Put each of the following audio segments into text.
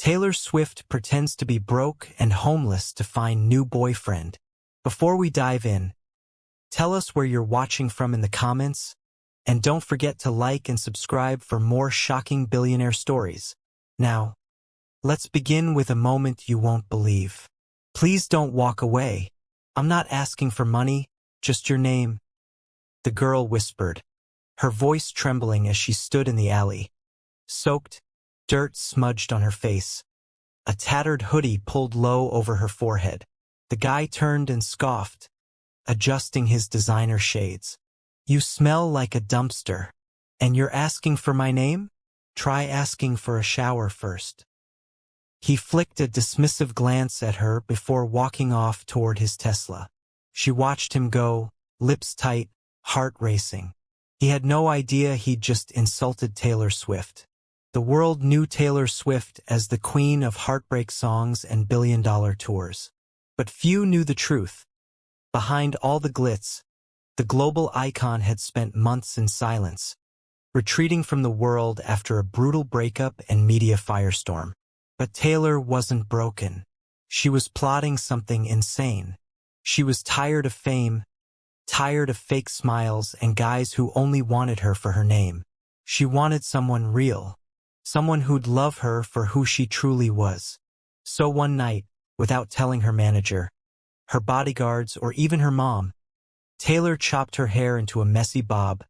Taylor Swift pretends to be broke and homeless to find new boyfriend. Before we dive in, tell us where you're watching from in the comments, and don't forget to like and subscribe for more shocking billionaire stories. Now, let's begin with a moment you won't believe. Please don't walk away. I'm not asking for money, just your name, the girl whispered, her voice trembling as she stood in the alley. Soaked, dirt smudged on her face. A tattered hoodie pulled low over her forehead. The guy turned and scoffed, adjusting his designer shades. You smell like a dumpster. And you're asking for my name? Try asking for a shower first. He flicked a dismissive glance at her before walking off toward his Tesla. She watched him go, lips tight, heart racing. He had no idea he'd just insulted Taylor Swift. The world knew Taylor Swift as the queen of heartbreak songs and billion-dollar tours. But few knew the truth. Behind all the glitz, the global icon had spent months in silence, retreating from the world after a brutal breakup and media firestorm. But Taylor wasn't broken. She was plotting something insane. She was tired of fame, tired of fake smiles and guys who only wanted her for her name. She wanted someone real, someone who'd love her for who she truly was. So one night, without telling her manager, her bodyguards, or even her mom, Taylor chopped her hair into a messy bob,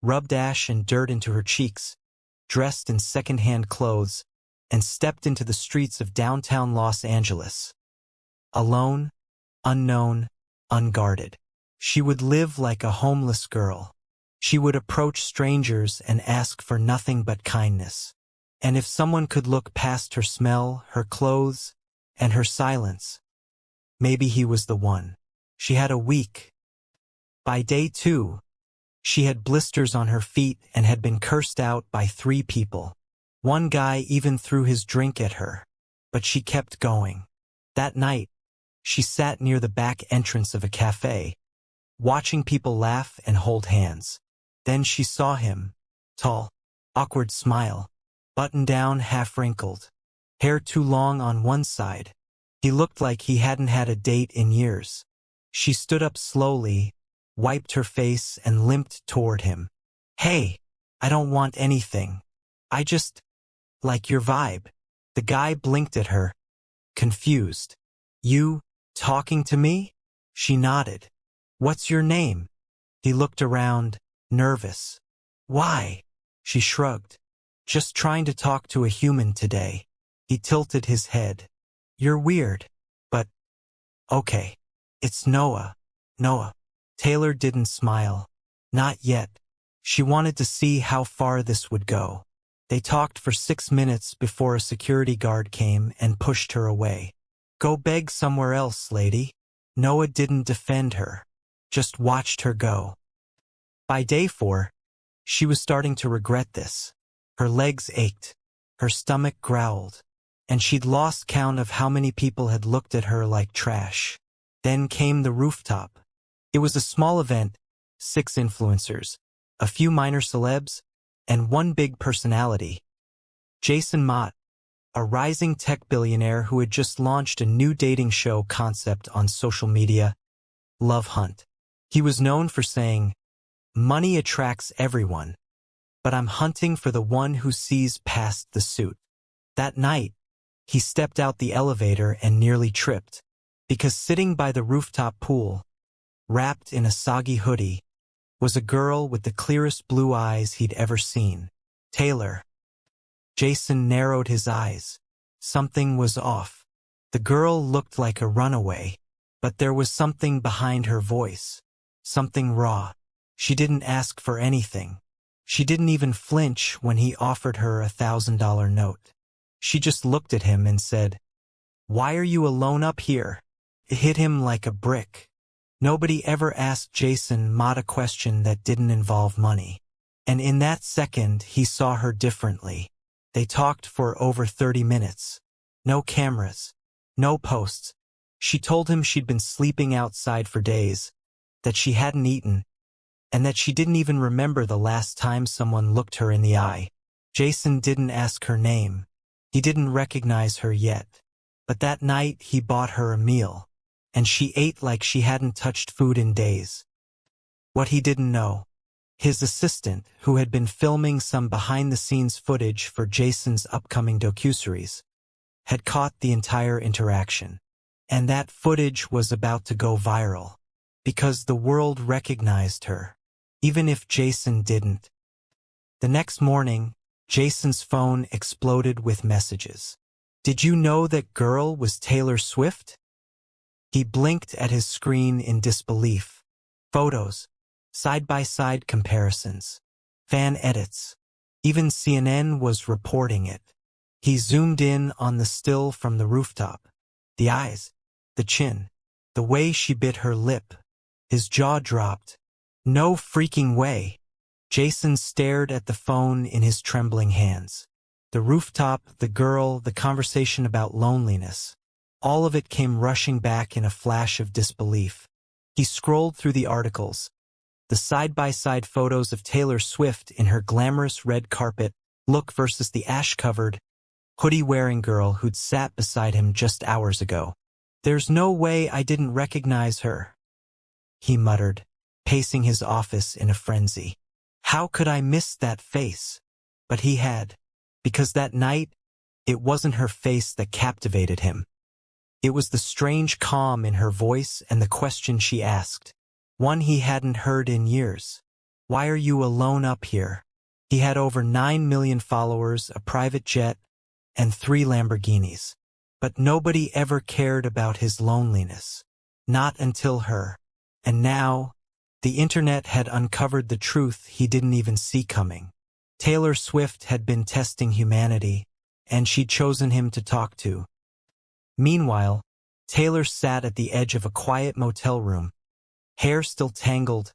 rubbed ash and dirt into her cheeks, dressed in second-hand clothes, and stepped into the streets of downtown Los Angeles. Alone, unknown, unguarded. She would live like a homeless girl. She would approach strangers and ask for nothing but kindness. And if someone could look past her smell, her clothes, and her silence, maybe he was the one. She had a week. By day 2, she had blisters on her feet and had been cursed out by 3 people. One guy even threw his drink at her, but she kept going. That night, she sat near the back entrance of a cafe, watching people laugh and hold hands. Then she saw him, tall, awkward smile, buttoned down, half wrinkled, hair too long on one side. He looked like he hadn't had a date in years. She stood up slowly, wiped her face, and limped toward him. Hey, I don't want anything. I just like your vibe. The guy blinked at her, confused. You talking to me? She nodded. What's your name? He looked around, nervous. Why? She shrugged. Just trying to talk to a human today. He tilted his head. You're weird. But okay. It's Noah. Noah. Taylor didn't smile. Not yet. She wanted to see how far this would go. They talked for 6 minutes before a security guard came and pushed her away. Go beg somewhere else, lady. Noah didn't defend her, just watched her go. By day 4, she was starting to regret this. Her legs ached, her stomach growled, and she'd lost count of how many people had looked at her like trash. Then came the rooftop. It was a small event, 6 influencers, a few minor celebs, and one big personality. Jason Mott, a rising tech billionaire who had just launched a new dating show concept on social media, Love Hunt. He was known for saying, "Money attracts everyone, but I'm hunting for the one who sees past the suit." That night, he stepped out the elevator and nearly tripped, because sitting by the rooftop pool, wrapped in a soggy hoodie, was a girl with the clearest blue eyes he'd ever seen. Taylor. Jason narrowed his eyes. Something was off. The girl looked like a runaway, but there was something behind her voice. Something raw. She didn't ask for anything. She didn't even flinch when he offered her a $1,000 note. She just looked at him and said, "Why are you alone up here?" It hit him like a brick. Nobody ever asked Jason Mott a question that didn't involve money. And in that second, he saw her differently. They talked for over 30 minutes. No cameras. No posts. She told him she'd been sleeping outside for days, that she hadn't eaten, and that she didn't even remember the last time someone looked her in the eye. Jason didn't ask her name. He didn't recognize her yet. But that night he bought her a meal, and she ate like she hadn't touched food in days. What he didn't know, his assistant, who had been filming some behind-the-scenes footage for Jason's upcoming docuseries, had caught the entire interaction. And that footage was about to go viral, because the world recognized her, even if Jason didn't. The next morning, Jason's phone exploded with messages. "Did you know that girl was Taylor Swift?" He blinked at his screen in disbelief. Photos, side-by-side comparisons, fan edits. Even CNN was reporting it. He zoomed in on the still from the rooftop. The eyes, the chin, the way she bit her lip. His jaw dropped. No freaking way. Jason stared at the phone in his trembling hands. The rooftop, the girl, the conversation about loneliness. All of it came rushing back in a flash of disbelief. He scrolled through the articles. The side-by-side photos of Taylor Swift in her glamorous red carpet look versus the ash-covered, hoodie-wearing girl who'd sat beside him just hours ago. "There's no way I didn't recognize her," he muttered, pacing his office in a frenzy. How could I miss that face? But he had. Because that night, it wasn't her face that captivated him. It was the strange calm in her voice and the question she asked. One he hadn't heard in years. "Why are you alone up here?" He had over 9 million followers, a private jet, and 3 Lamborghinis. But nobody ever cared about his loneliness. Not until her. And now, the internet had uncovered the truth he didn't even see coming. Taylor Swift had been testing humanity, and she'd chosen him to talk to. Meanwhile, Taylor sat at the edge of a quiet motel room, hair still tangled,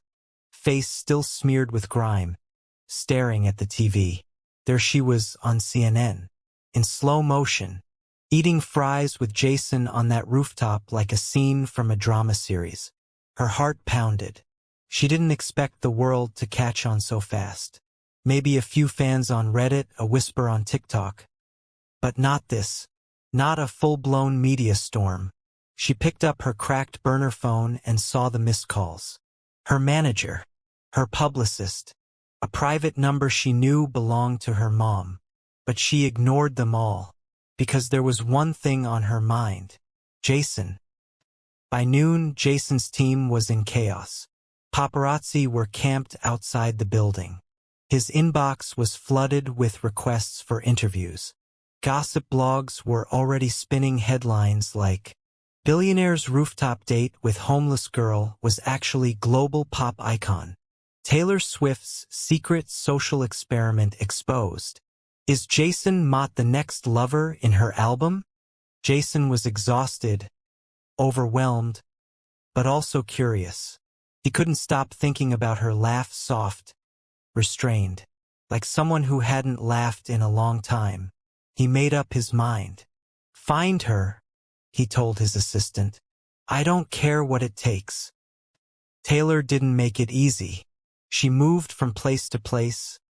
face still smeared with grime, staring at the TV. There she was on CNN, in slow motion, eating fries with Jason on that rooftop like a scene from a drama series. Her heart pounded. She didn't expect the world to catch on so fast. Maybe a few fans on Reddit, a whisper on TikTok. But not this. Not a full-blown media storm. She picked up her cracked burner phone and saw the missed calls. Her manager, her publicist, a private number she knew belonged to her mom. But she ignored them all, because there was one thing on her mind. Jason. By noon, Jason's team was in chaos. Paparazzi were camped outside the building. His inbox was flooded with requests for interviews. Gossip blogs were already spinning headlines like, "Billionaire's rooftop date with homeless girl was actually global pop icon. Taylor Swift's secret social experiment exposed. Is Jason Mott the next lover in her album?" Jason was exhausted, overwhelmed, but also curious. He couldn't stop thinking about her laugh, soft, restrained, like someone who hadn't laughed in a long time. He made up his mind. "Find her," he told his assistant. "I don't care what it takes." Taylor didn't make it easy. She moved from place to place,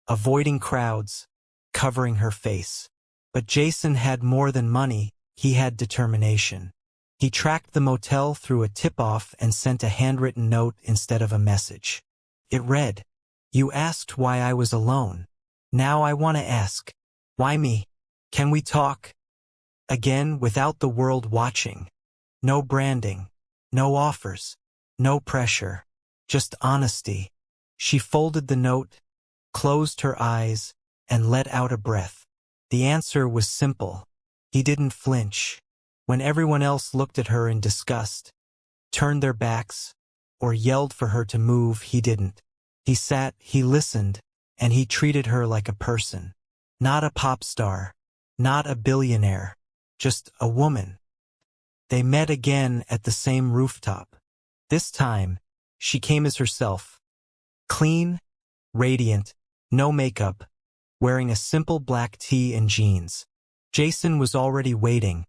avoiding crowds, covering her face. But Jason had more than money, he had determination. He tracked the motel through a tip-off and sent a handwritten note instead of a message. It read, "You asked why I was alone. Now I want to ask, why me? Can we talk?" Again, without the world watching. No branding, no offers, no pressure, just honesty. She folded the note, closed her eyes, and let out a breath. The answer was simple. He didn't flinch. When everyone else looked at her in disgust, turned their backs, or yelled for her to move, he didn't. He sat, he listened, and he treated her like a person. Not a pop star, not a billionaire, just a woman. They met again at the same rooftop. This time, she came as herself. Clean, radiant, no makeup, wearing a simple black tee and jeans. Jason was already waiting,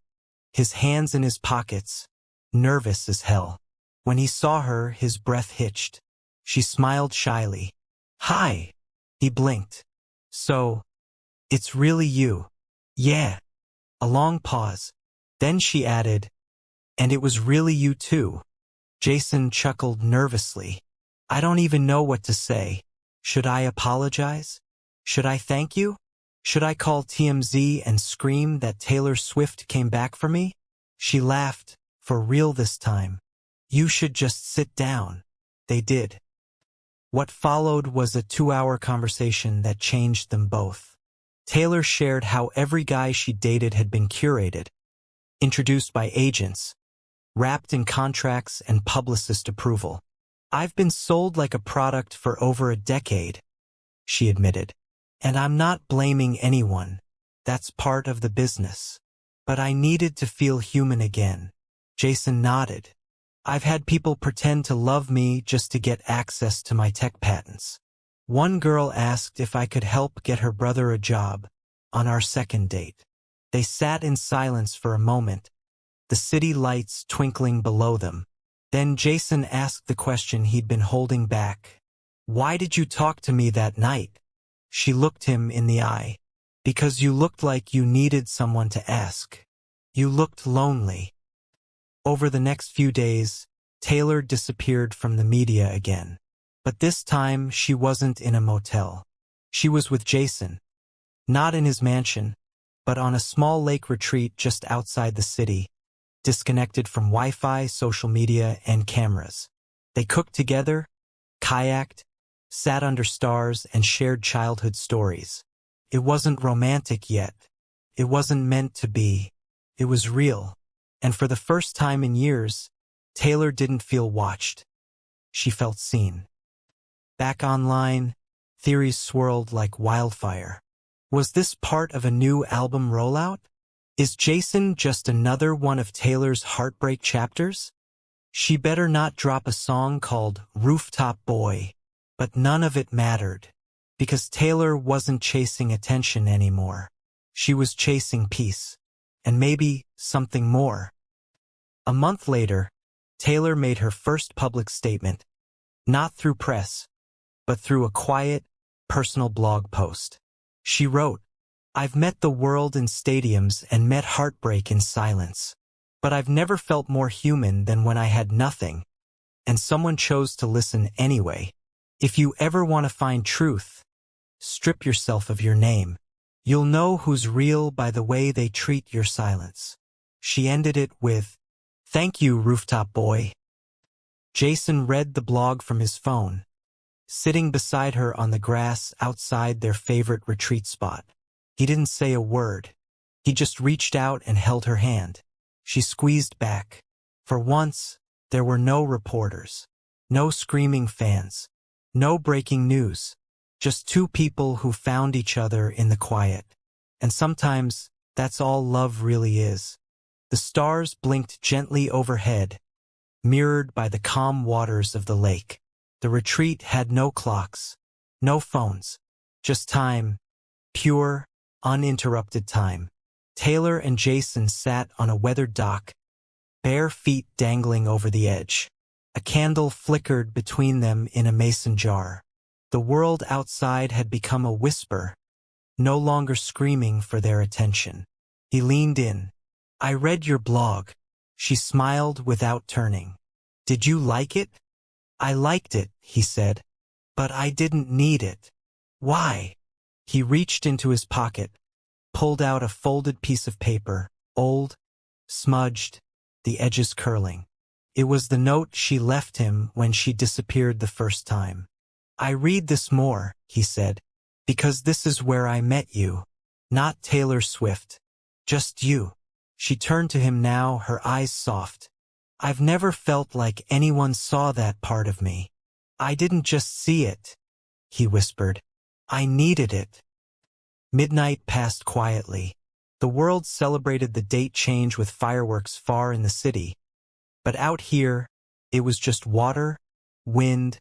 his hands in his pockets, nervous as hell. When he saw her, his breath hitched. She smiled shyly. "Hi." He blinked. "So, it's really you." Yeah. A long pause. Then she added, "And it was really you too." Jason chuckled nervously. "I don't even know what to say. Should I apologize? Should I thank you? Should I call TMZ and scream that Taylor Swift came back for me?" She laughed, for real this time. "You should just sit down." They did. What followed was a 2-hour conversation that changed them both. Taylor shared how every guy she dated had been curated, introduced by agents, wrapped in contracts and publicist approval. "I've been sold like a product for over a decade," she admitted. "And I'm not blaming anyone. That's part of the business. But I needed to feel human again." Jason nodded. "I've had people pretend to love me just to get access to my tech patents. One girl asked if I could help get her brother a job on our second date." They sat in silence for a moment, the city lights twinkling below them. Then Jason asked the question he'd been holding back. "Why did you talk to me that night?" She looked him in the eye. "Because you looked like you needed someone to ask. You looked lonely." Over the next few days, Taylor disappeared from the media again. But this time, she wasn't in a motel. She was with Jason. Not in his mansion, but on a small lake retreat just outside the city, disconnected from Wi-Fi, social media, and cameras. They cooked together, kayaked, sat under stars, and shared childhood stories. It wasn't romantic yet. It wasn't meant to be. It was real. And for the first time in years, Taylor didn't feel watched. She felt seen. Back online, theories swirled like wildfire. Was this part of a new album rollout? Is Jason just another one of Taylor's heartbreak chapters? She better not drop a song called Rooftop Boy. But none of it mattered, because Taylor wasn't chasing attention anymore. She was chasing peace, and maybe something more. A month later, Taylor made her first public statement, not through press, but through a quiet, personal blog post. She wrote, "I've met the world in stadiums and met heartbreak in silence. But I've never felt more human than when I had nothing, and someone chose to listen anyway. If you ever want to find truth, strip yourself of your name. You'll know who's real by the way they treat your silence." She ended it with, "Thank you, Rooftop Boy." Jason read the blog from his phone, sitting beside her on the grass outside their favorite retreat spot. He didn't say a word. He just reached out and held her hand. She squeezed back. For once, there were no reporters, no screaming fans, no breaking news. Just two people who found each other in the quiet. And sometimes, that's all love really is. The stars blinked gently overhead, mirrored by the calm waters of the lake. The retreat had no clocks, no phones, just time, pure, uninterrupted time. Taylor and Jason sat on a weathered dock, bare feet dangling over the edge. A candle flickered between them in a mason jar. The world outside had become a whisper, no longer screaming for their attention. He leaned in. "I read your blog." She smiled without turning. "Did you like it?" "I liked it," he said, "but I didn't need it." "Why?" He reached into his pocket, pulled out a folded piece of paper, old, smudged, the edges curling. It was the note she left him when she disappeared the first time. "I read this more," he said, "because this is where I met you. Not Taylor Swift. Just you." She turned to him now, her eyes soft. "I've never felt like anyone saw that part of me. I didn't just see it," he whispered. "I needed it." Midnight passed quietly. The world celebrated the date change with fireworks far in the city. But out here, it was just water, wind,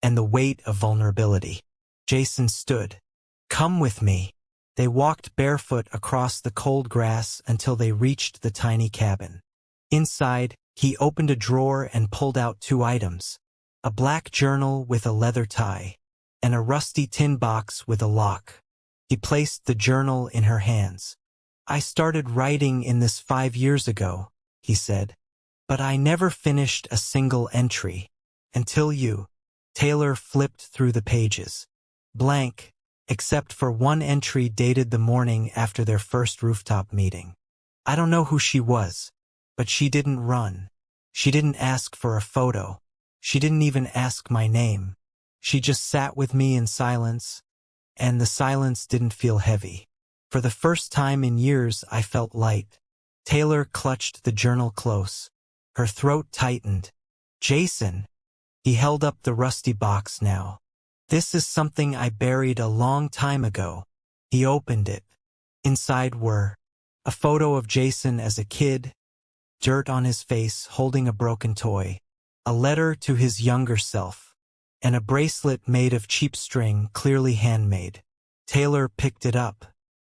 and the weight of vulnerability. Jason stood. "Come with me." They walked barefoot across the cold grass until they reached the tiny cabin. Inside, he opened a drawer and pulled out 2 items, a black journal with a leather tie, and a rusty tin box with a lock. He placed the journal in her hands. I started writing in this 5 years ago, he said. But I never finished a single entry. Until you. Taylor flipped through the pages. Blank, except for one entry dated the morning after their first rooftop meeting. I don't know who she was, but she didn't run. She didn't ask for a photo. She didn't even ask my name. She just sat with me in silence, and the silence didn't feel heavy. For the first time in years, I felt light. Taylor clutched the journal close. Her throat tightened. Jason. He held up the rusty box now. This is something I buried a long time ago. He opened it. Inside were a photo of Jason as a kid, dirt on his face holding a broken toy, a letter to his younger self, and a bracelet made of cheap string clearly handmade. Taylor picked it up.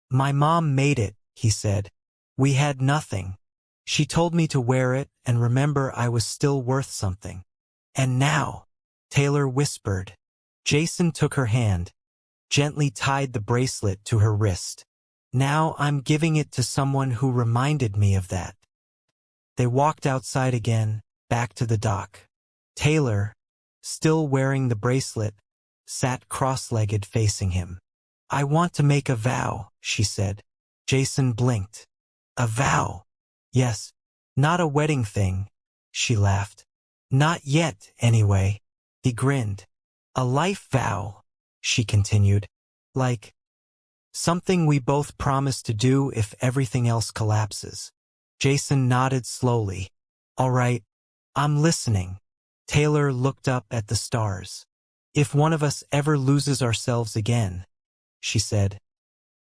My mom made it, he said. We had nothing. She told me to wear it and remember I was still worth something. And now, Taylor whispered. Jason took her hand, gently tied the bracelet to her wrist. Now I'm giving it to someone who reminded me of that. They walked outside again, back to the dock. Taylor, still wearing the bracelet, sat cross-legged facing him. I want to make a vow, she said. Jason blinked. A vow? Yes. Not a wedding thing, she laughed. Not yet, anyway. He grinned. A life vow, she continued. Like something we both promise to do if everything else collapses. Jason nodded slowly. All right, I'm listening. Taylor looked up at the stars. If one of us ever loses ourselves again, she said,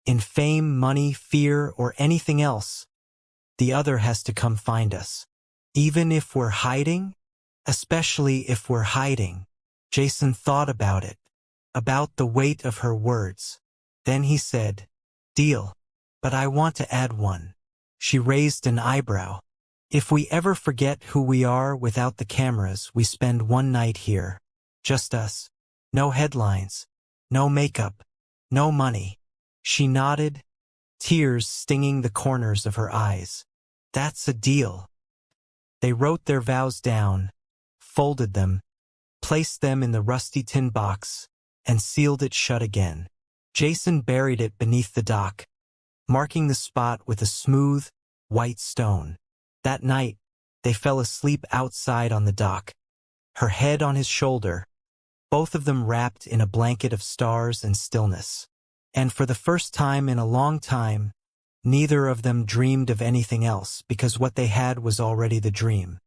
in fame, money, fear, or anything else, the other has to come find us. Even if we're hiding? Especially if we're hiding. Jason thought about it, about the weight of her words. Then he said, Deal. But I want to add one. She raised an eyebrow. If we ever forget who we are without the cameras, we spend one night here. Just us. No headlines. No makeup. No money. She nodded, tears stinging the corners of her eyes. That's a deal. They wrote their vows down, folded them, placed them in the rusty tin box, and sealed it shut again. Jason buried it beneath the dock, marking the spot with a smooth, white stone. That night, they fell asleep outside on the dock, her head on his shoulder, both of them wrapped in a blanket of stars and stillness. And for the first time in a long time, neither of them dreamed of anything else because what they had was already the dream.